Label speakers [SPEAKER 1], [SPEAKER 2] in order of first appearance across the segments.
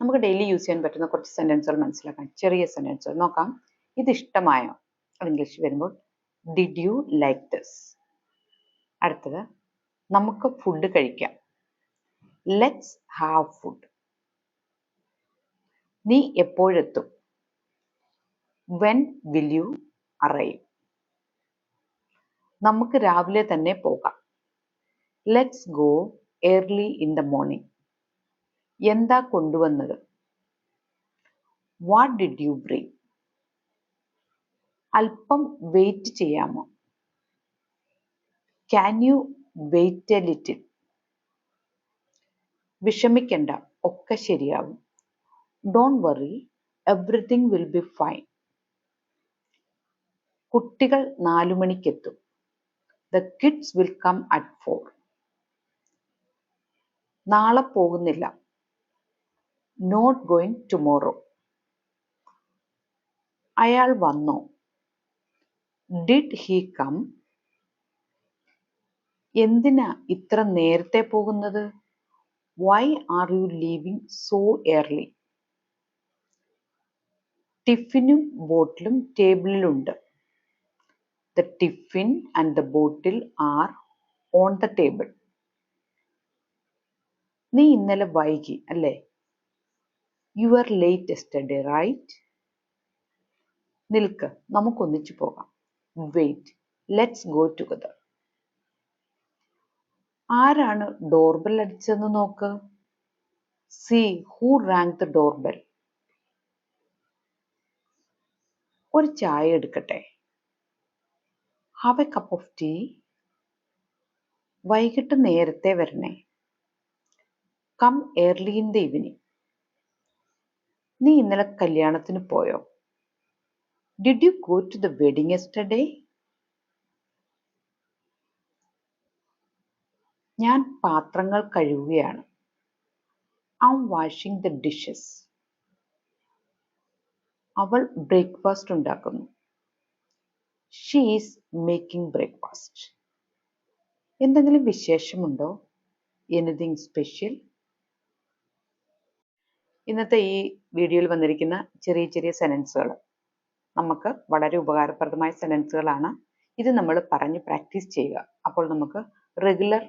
[SPEAKER 1] നമുക്ക് daily use ചെയ്യാൻ പറ്റുന്ന കുറച്ച് സെൻറ്റൻസുകൾ മനസ്സിലാക്കാം. ചെറിയ സെൻറ്റൻസുകൾ നോക്കാം. ഇത് ഇഷ്ടമായോ? അത് ഇംഗ്ലീഷിൽ വരുമ്പോൾ ഡിഡ് യു ലൈക്ക് ദിസ്? അടുത്തത് നമുക്ക് ഫുഡ് കഴിക്കാം. Let's have food. നീ എപ്പോഴെത്തും? When will you arrive? നമുക്ക് രാവിലെ തന്നെ പോകാം. Let's go early in the morning. എന്താ കൊണ്ടുവന്നത്? What did you bring? അല്പം വെയിറ്റ് ചെയ്യാമോ? Can you wait a little? വിഷമിക്കണ്ട, ഒക്കെ ശരിയാവും. Don't worry, everything will be fine. കുട്ടികൾ 4 മണിക്കെത്തും. The kids will come at 4. നാളെ പോകുന്നില്ല. Not going tomorrow. അയാൾ വന്നോ? Did he come? എന്തിനാ ഇത്ര നേരത്തെ പോകുന്നത്? Why are you leaving so early? ടിഫിനും ബോട്ടിലും ടേബിളിലുണ്ട്. The tiffin and the bottle are on the table. നീ ഇന്നലെ വൈകി അല്ലേ? You are late yesterday right? നിൽക്ക്, നമുക്കൊന്നിച്ചു പോകാം. Wait, let's go together. ആരാണ് ഡോർബെൽ അടിച്ചതെന്ന് നോക്ക്. See who rang the doorbell. ഒരു ചായ എടുക്കട്ടെ? Have a cup of tea. വൈകിട്ട് നേരത്തെ വരണേ. Come early in the evening. നീ ഇന്നലെ കല്യാണത്തിന് പോയോ? Did you go to the wedding yesterday? ഞാൻ പാത്രങ്ങൾ കഴുകുകയാണ്. I am washing the dishes. അവൾ ബ്രേക്ക്ഫാസ്റ്റ് ഉണ്ടാക്കുന്നു. She is making breakfast. എന്തെങ്കിലും വിശേഷമുണ്ടോ? Anything special? ഇന്നത്തെ ഈ വീഡിയോയിൽ വന്നിരിക്കുന്ന ചെറിയ ചെറിയ സെൻറ്റൻസുകൾ നമുക്ക് വളരെ ഉപകാരപ്രദമായ സെൻറ്റൻസുകളാണ്. ഇത് നമ്മൾ പറഞ്ഞ് പ്രാക്ടീസ് ചെയ്യുക. അപ്പോൾ നമുക്ക് റെഗുലർ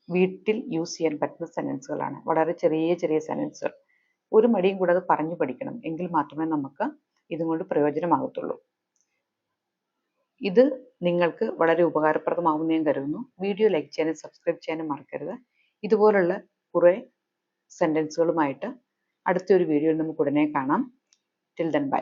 [SPEAKER 1] വീട്ടിൽ യൂസ് ചെയ്യാൻ പറ്റുന്ന സെൻറ്റൻസുകളാണ്. വളരെ ചെറിയ ചെറിയ സെൻറ്റൻസുകൾ. ഒരു മടിയും കൂടാതെ പറഞ്ഞു പഠിക്കണം. എങ്കിൽ മാത്രമേ നമുക്ക് ഇതുകൊണ്ട് പ്രയോജനമാകത്തുള്ളൂ. ഇത് നിങ്ങൾക്ക് വളരെ ഉപകാരപ്രദമാകുമെന്ന് ഞാൻ കരുതുന്നു. വീഡിയോ ലൈക്ക് ചെയ്യാനും സബ്സ്ക്രൈബ് ചെയ്യാനും മറക്കരുത്. ഇതുപോലുള്ള കുറേ സെൻറ്റൻസുകളുമായിട്ട് അടുത്തൊരു വീഡിയോയിൽ നമുക്ക് ഉടനെ കാണാം. Till then bye.